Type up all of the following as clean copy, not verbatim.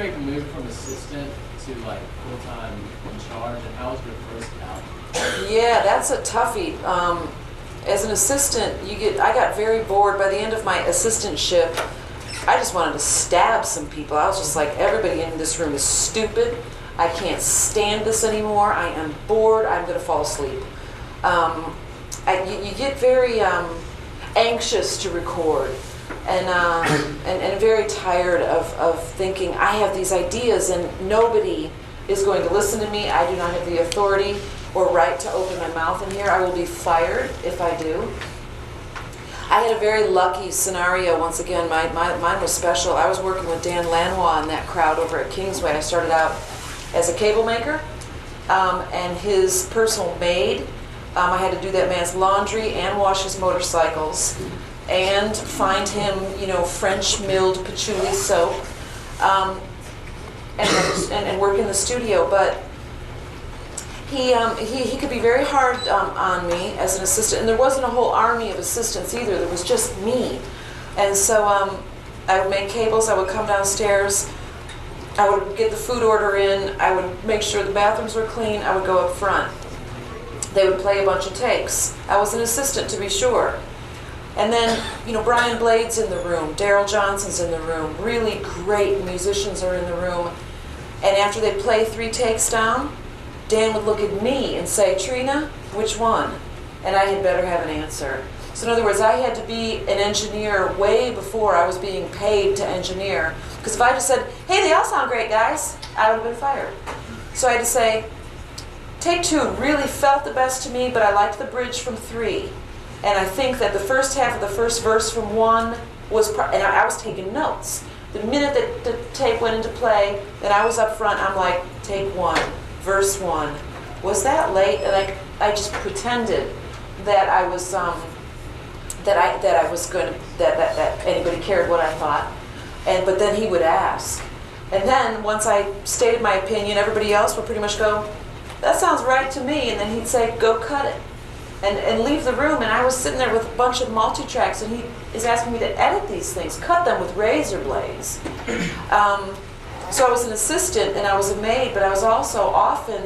make the move from assistant to like full-time in charge, and how was your first album? Yeah, that's a toughie. As an assistant, I got very bored. By the end of my assistantship, I just wanted to stab some people. I was just like, everybody in this room is stupid. I can't stand this anymore. I am bored. I'm going to fall asleep. You get very anxious to record, and very tired of thinking, I have these ideas and nobody is going to listen to me. I do not have the authority or right to open my mouth in here. I will be fired if I do. I had a very lucky scenario once again. Mine was special. I was working with Dan Lanois in that crowd over at Kingsway. I started out as a cable maker and his personal maid. I had to do that man's laundry and wash his motorcycles and find him, French milled patchouli soap and work in the studio. But he could be very hard on me as an assistant, and there wasn't a whole army of assistants either. There was just me. And so I would make cables. I would come downstairs. I would get the food order in. I would make sure the bathrooms were clean. I would go up front. They would play a bunch of takes. I was an assistant, to be sure. And then, Brian Blade's in the room. Daryl Johnson's in the room. Really great musicians are in the room. And after they play 3 takes down, Dan would look at me and say, Trina, which one? And I had better have an answer. So in other words, I had to be an engineer way before I was being paid to engineer. Because if I just said, hey, they all sound great, guys, I would have been fired. So I had to say, take 2 really felt the best to me, but I liked the bridge from 3. And I think that the first half of the first verse from 1 was, and I was taking notes. The minute that the tape went into play, then I was up front, I'm like, take 1. Verse 1. Was that late? And I just pretended that I was that anybody cared what I thought. But then he would ask. And then once I stated my opinion, everybody else would pretty much go, that sounds right to me. And then he'd say, go cut it. And leave the room. And I was sitting there with a bunch of multi-tracks, and he is asking me to edit these things, cut them with razor blades. So I was an assistant and I was a maid, but I was also often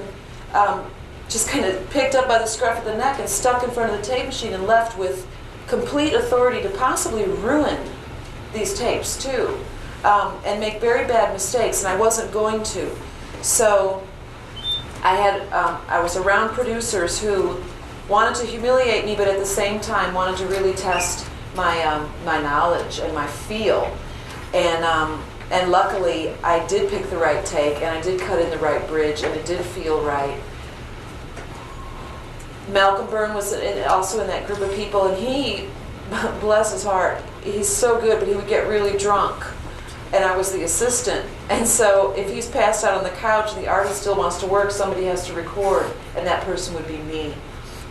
just kind of picked up by the scruff of the neck and stuck in front of the tape machine and left with complete authority to possibly ruin these tapes too, and make very bad mistakes, and I wasn't going to. So I was around producers who wanted to humiliate me, but at the same time wanted to really test my knowledge and my feel. And luckily, I did pick the right take, and I did cut in the right bridge, and it did feel right. Malcolm Byrne was also in that group of people, and he, bless his heart, he's so good, but he would get really drunk, and I was the assistant. And so if he's passed out on the couch and the artist still wants to work, somebody has to record, and that person would be me.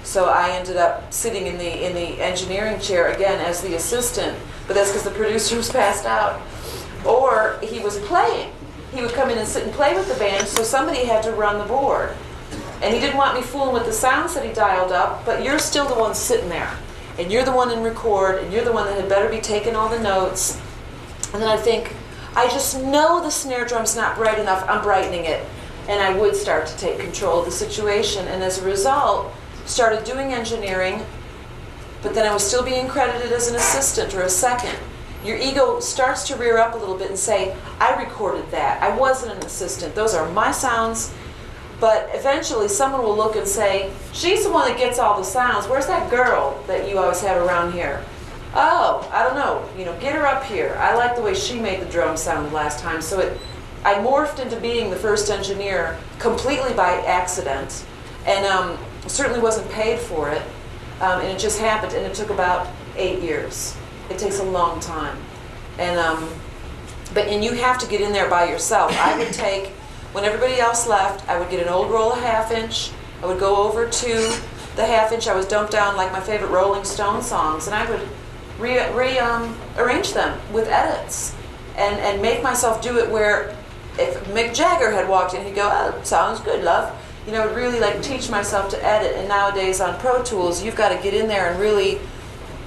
So I ended up sitting in the engineering chair again as the assistant, but that's because the producer was passed out. Or he was playing. He would come in and sit and play with the band, so somebody had to run the board. And he didn't want me fooling with the sounds that he dialed up, but you're still the one sitting there. And you're the one in record, and you're the one that had better be taking all the notes. And then I think, I just know the snare drum's not bright enough, I'm brightening it. And I would start to take control of the situation, and as a result, started doing engineering, but then I was still being credited as an assistant or a second. Your ego starts to rear up a little bit and say, I recorded that. I wasn't an assistant. Those are my sounds. But eventually someone will look and say, she's the one that gets all the sounds. Where's that girl that you always have around here? Oh, I don't know. Get her up here. I like the way she made the drum sound last time. So I morphed into being the first engineer completely by accident, and certainly wasn't paid for it. And it just happened, and it took about 8 years. It takes a long time, and you have to get in there by yourself. I would take, when everybody else left, I would get an old roll of 1/2 inch. I would go over to the 1/2 inch. I was dumped down like my favorite Rolling Stone songs, and I would arrange them with edits, and make myself do it where if Mick Jagger had walked in, he'd go, "Oh, sounds good, love." Really teach myself to edit. And nowadays on Pro Tools, you've got to get in there and really,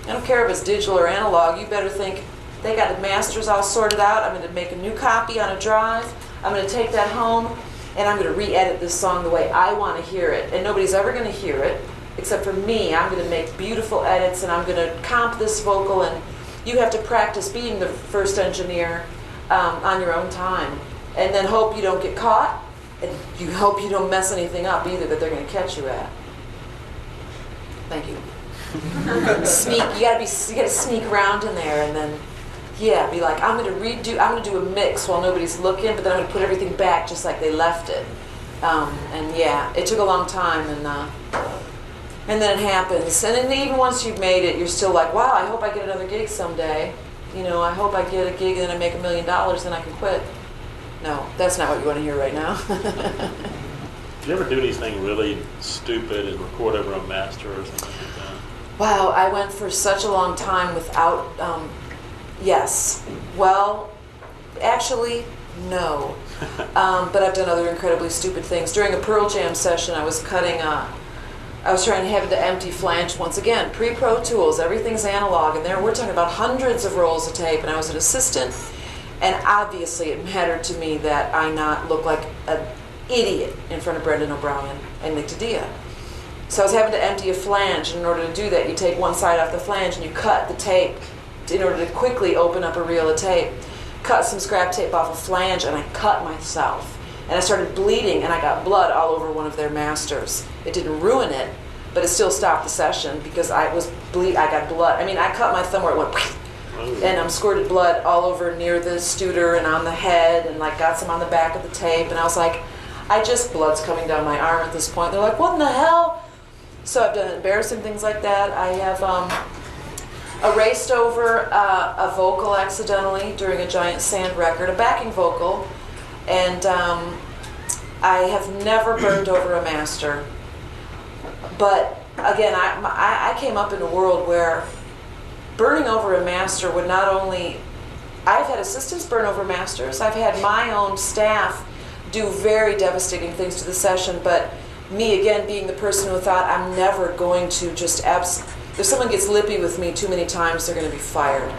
I don't care if it's digital or analog, you better think, they got the masters all sorted out, I'm going to make a new copy on a drive, I'm going to take that home and I'm going to re-edit this song the way I want to hear it. And nobody's ever going to hear it except for me. I'm going to make beautiful edits and I'm going to comp this vocal, and you have to practice being the first engineer on your own time. And then hope you don't get caught, and you hope you don't mess anything up either that they're going to catch you at. Thank you. Sneak. You got to sneak around in there, and then be like, I'm going to do a mix while nobody's looking, but then I'm going to put everything back just like they left it. It took a long time, and then it happens. And then even once you've made it, you're still like, wow, I hope I get another gig someday. I hope I get a gig and then I make $1 million, then I can quit. No, that's not what you want to hear right now. Did you ever do anything really stupid and record over a master or something like that? Wow, I went for such a long time without, yes. Well, actually, no. But I've done other incredibly stupid things. During a Pearl Jam session, I was trying to have the empty flange once again, pre-Pro Tools, everything's analog, and we're talking about hundreds of rolls of tape, and I was an assistant, and obviously it mattered to me that I not look like an idiot in front of Brendan O'Brien and Nick Didia. So I was having to empty a flange, and in order to do that, you take one side off the flange and you cut the tape in order to quickly open up a reel of tape. Cut some scrap tape off a flange, and I cut myself. And I started bleeding, and I got blood all over one of their masters. It didn't ruin it, but it still stopped the session because I got blood. I mean, I cut my thumb where it went, and I'm squirted blood all over near the Studer and on the head, and got some on the back of the tape. And I was like, blood's coming down my arm at this point. They're like, what in the hell? So I've done embarrassing things like that. I have erased over a vocal accidentally during a giant sand record, a backing vocal. And I have never burned over a master. But again, I came up in a world where burning over a master would not only... I've had assistants burn over masters. I've had my own staff do very devastating things to the session. But me, again, being the person who thought I'm never going to just... If someone gets lippy with me too many times, they're going to be fired.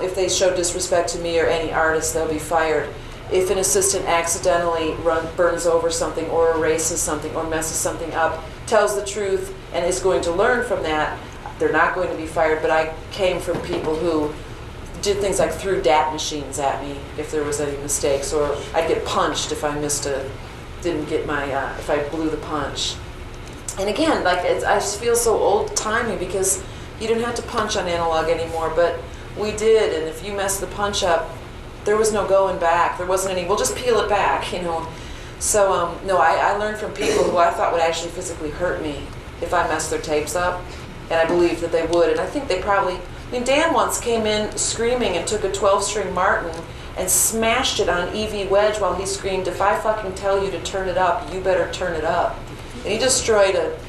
If they show disrespect to me or any artist, they'll be fired. If an assistant accidentally burns over something or erases something or messes something up, tells the truth and is going to learn from that, they're not going to be fired. But I came from people who did things like threw DAT machines at me if there was any mistakes, or I'd get punched if I if I blew the punch. And again, I just feel so old-timey because you don't have to punch on analog anymore, but we did, and if you messed the punch up, there was no going back. There wasn't any, we'll just peel it back, So, no, I learned from people who I thought would actually physically hurt me if I messed their tapes up, and I believed that they would, and I think they probably... Dan once came in screaming and took a 12-string Martin and smashed it on an EV wedge while he screamed, if I fucking tell you to turn it up, you better turn it up. And he destroyed a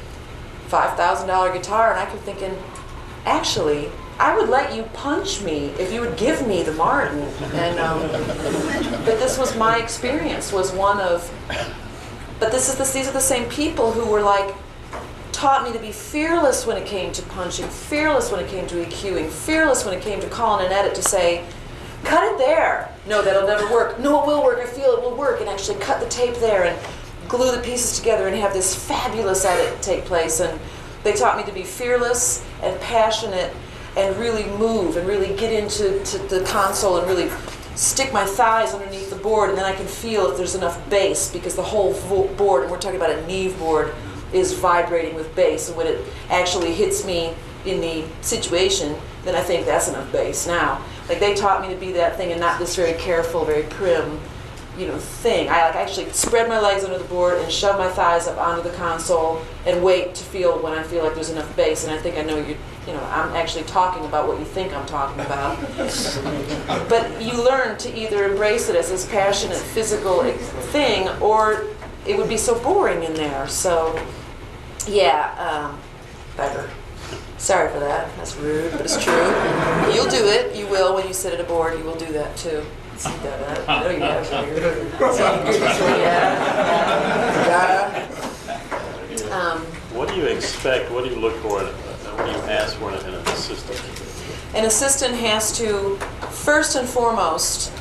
$5,000 guitar, and I kept thinking, actually, I would let you punch me if you would give me the Martin. And but this was my experience, was one of... But these are the same people who were taught me to be fearless when it came to punching, fearless when it came to EQing, fearless when it came to calling an edit to say, cut it there. No, that'll never work. No, it will work. I feel it will work. And actually cut the tape there and glue the pieces together and have this fabulous edit take place. And they taught me to be fearless and passionate and really move and really get into the console and really stick my thighs underneath the board, and then I can feel if there's enough bass, because the whole board, and we're talking about a Neve board, is vibrating with bass. And when it actually hits me in the situation, then I think that's enough bass now. They taught me to be that thing and not this very careful, very prim, thing. I actually spread my legs under the board and shove my thighs up onto the console and wait to feel when I feel like there's enough bass. And I think I know I'm actually talking about what you think I'm talking about. But you learn to either embrace it as this passionate physical thing, or it would be so boring in there. So, yeah, better. Sorry for that. That's rude, but it's true. You'll do it. You will when you sit at a board. You will do that too. See that? I know you have. What do you expect? What do you look for? What do you ask for in an assistant? An assistant has to, first and foremost,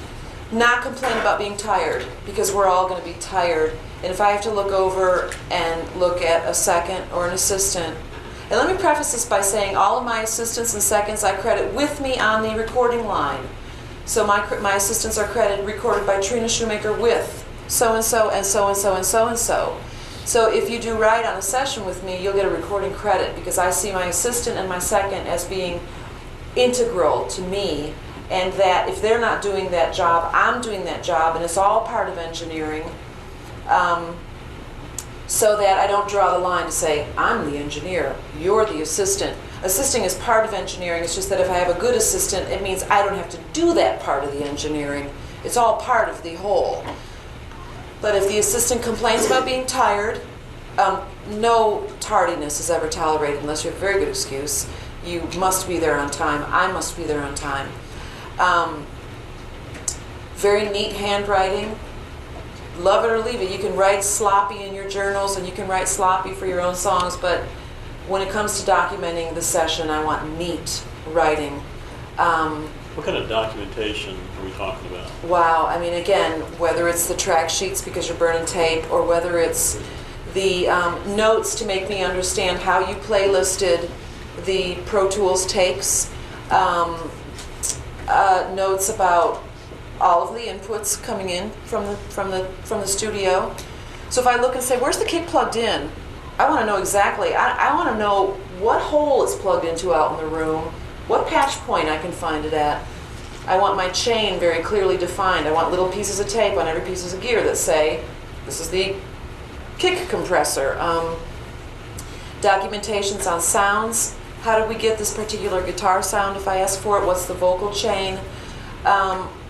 not complain about being tired, because we're all going to be tired. And if I have to look over and look at a second or an assistant, and let me preface this by saying all of my assistants and seconds I credit with me on the recording line. So my assistants are recorded by Trina Shoemaker with so-and-so and so-and-so and so-and-so. So if you do right on a session with me, you'll get a recording credit, because I see my assistant and my second as being integral to me, and that if they're not doing that job, I'm doing that job, and it's all part of engineering, so that I don't draw the line to say, I'm the engineer, you're the assistant. Assisting is part of engineering. It's just that if I have a good assistant, it means I don't have to do that part of the engineering. It's all part of the whole. But if the assistant complains about being tired, no tardiness is ever tolerated unless you have a very good excuse. You must be there on time. I must be there on time. Very neat handwriting. Love it or leave it. You can write sloppy in your journals, and you can write sloppy for your own songs, but when it comes to documenting the session, I want neat writing. What kind of documentation are we talking about? Wow, I mean, again, whether it's the track sheets because you're burning tape, or whether it's the notes to make me understand how you playlisted the Pro Tools takes, notes about all of the inputs coming in from the studio. So if I look and say, where's the kick plugged in? I want to know exactly. I want to know what hole it's plugged into out in the room, what patch point I can find it at. I want my chain very clearly defined. I want little pieces of tape on every piece of gear that say, this is the kick compressor. Documentations on sounds. How did we get this particular guitar sound if I ask for it? What's the vocal chain?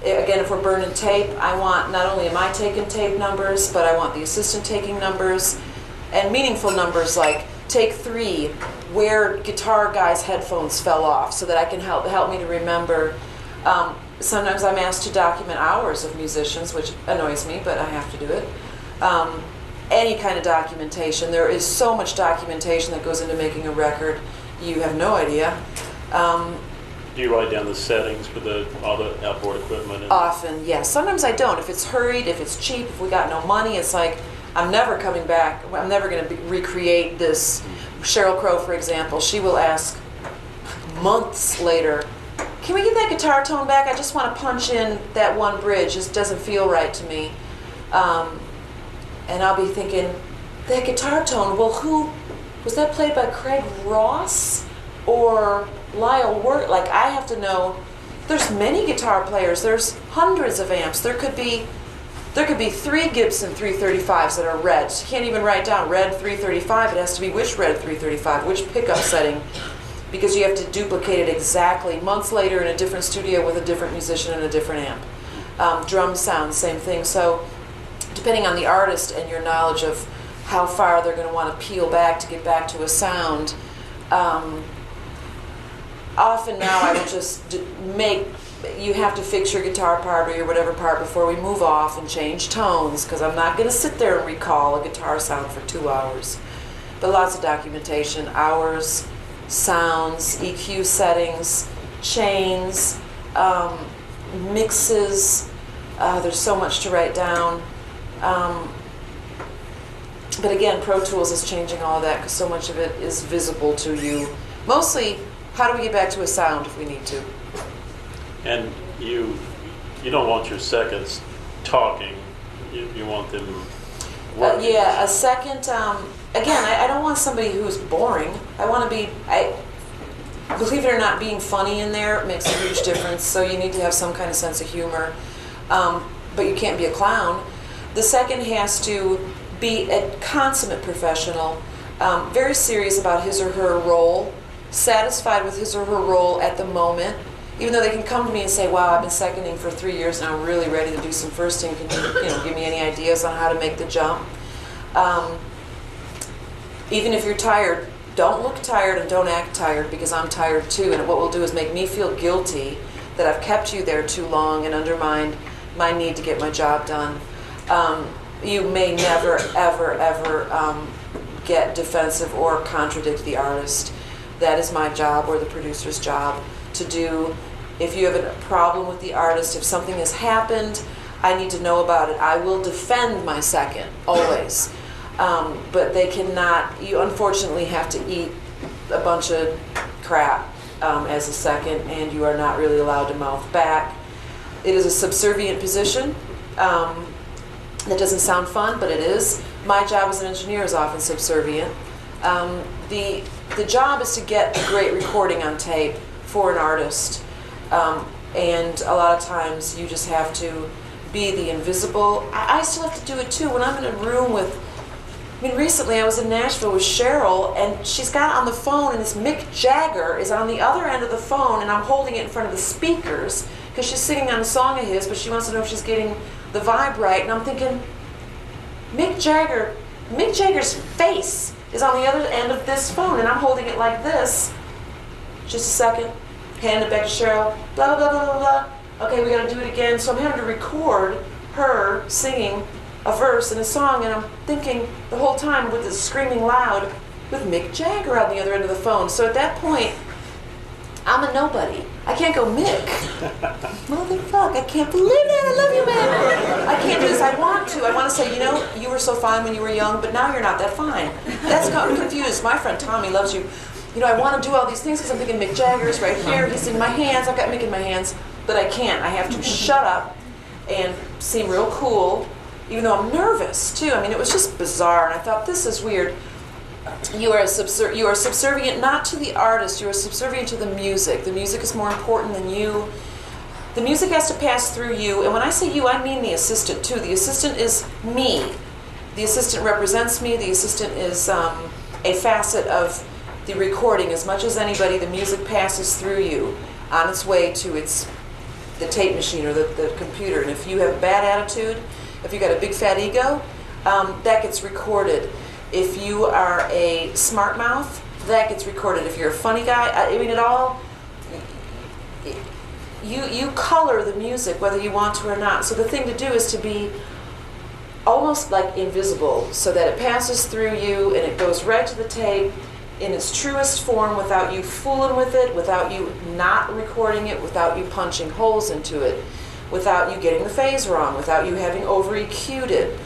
Again, if we're burning tape, I want, not only am I taking tape numbers, but I want the assistant taking numbers, and meaningful numbers like take 3, where guitar guy's headphones fell off, so that I can help me to remember. Sometimes I'm asked to document hours of musicians, which annoys me, but I have to do it. Any kind of documentation. There is so much documentation that goes into making a record. You have no idea. Do you write down the settings for all the outboard equipment? Often, yes. Sometimes I don't. If it's hurried, if it's cheap, if we got no money, it's like, I'm never coming back. I'm never going to recreate this. Sheryl Crow, for example, she will ask months later, can we get that guitar tone back? I just want to punch in that one bridge. It doesn't feel right to me. And I'll be thinking, that guitar tone, well, who, was that played by Craig Ross or Lyle Work? Like, I have to know, there's many guitar players, there's hundreds of amps. There could be 3 Gibson 335s that are red. So you can't even write down red 335. It has to be which red 335, which pickup setting, because you have to duplicate it exactly months later in a different studio with a different musician and a different amp. Drum sound, same thing. So depending on the artist and your knowledge of how far they're going to want to peel back to get back to a sound, often now I will just you have to fix your guitar part or your whatever part before we move off and change tones, because I'm not going to sit there and recall a guitar sound for 2 hours. But lots of documentation, hours, sounds, EQ settings, chains, mixes. There's so much to write down. But again, Pro Tools is changing all of that, because so much of it is visible to you. Mostly, how do we get back to a sound if we need to? And you don't want your seconds talking. You want them working. Yeah, a second. Again, I don't want somebody who's boring. I want to be. Believe it or not, being funny in there makes a huge difference. So you need to have some kind of sense of humor, but you can't be a clown. The second has to be a consummate professional, very serious about his or her role, satisfied with his or her role at the moment. Even though they can come to me and say, wow, I've been seconding for 3 years and I'm really ready to do some firsting. Can you give me any ideas on how to make the jump? Even if you're tired, don't look tired and don't act tired, because I'm tired too. And what will do is make me feel guilty that I've kept you there too long and undermined my need to get my job done. You may never, ever, ever get defensive or contradict the artist. That is my job, or the producer's job, to do If you have a problem with the artist, if something has happened, I need to know about it. I will defend my second, always. But they cannot, you unfortunately have to eat a bunch of crap as a second, and you are not really allowed to mouth back. It is a subservient position. That doesn't sound fun, but it is. My job as an engineer is often subservient. The job is to get a great recording on tape for an artist. And a lot of times you just have to be the invisible. I still have to do it too. When I'm in a room with, recently I was in Nashville with Cheryl, and she's got on the phone, and this Mick Jagger is on the other end of the phone, and I'm holding it in front of the speakers because she's singing on a song of his, but she wants to know if she's getting the vibe right. And I'm thinking, Mick Jagger's face is on the other end of this phone, and I'm holding it like this. Just a second. Hand it back to Cheryl. Blah, blah, blah, blah, blah. Okay, we got to do it again. So I'm having to record her singing a verse in a song, and I'm thinking the whole time with this screaming loud with Mick Jagger on the other end of the phone. So at that point, I'm a nobody. I can't go, Mick. Motherfuck, I can't believe that. I love you, man. I can't do this. I want to. I want to say, you were so fine when you were young, but now you're not that fine. That's got me confused. My friend Tommy loves you. I want to do all these things because I'm thinking Mick Jagger's right here. He's in my hands. I've got Mick in my hands, but I can't. I have to shut up and seem real cool, even though I'm nervous too. It was just bizarre, and I thought, this is weird. You are subservient not to the artist. You are subservient to the music. The music is more important than you. The music has to pass through you, and when I say you, I mean the assistant too. The assistant is me. The assistant represents me. The assistant is a facet of the recording. As much as anybody, the music passes through you on its way to the tape machine or the computer. And if you have a bad attitude, if you got a big fat ego, that gets recorded. If you are a smart mouth, that gets recorded. If you're a funny guy, it all, you color the music whether you want to or not. So the thing to do is to be almost like invisible, so that it passes through you and it goes right to the tape in its truest form, without you fooling with it, without you not recording it, without you punching holes into it, without you getting the phase wrong, without you having over EQ'd it,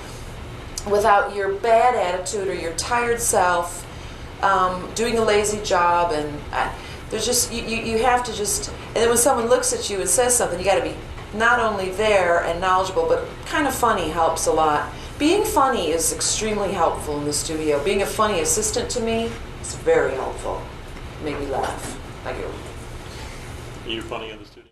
without your bad attitude or your tired self doing a lazy job. And there's just, you have to just, and then when someone looks at you and says something, you got to be not only there and knowledgeable, but kind of funny helps a lot. Being funny is extremely helpful in the studio. Being a funny assistant to me is very helpful. Make me laugh. Thank you. Are you funny in the studio?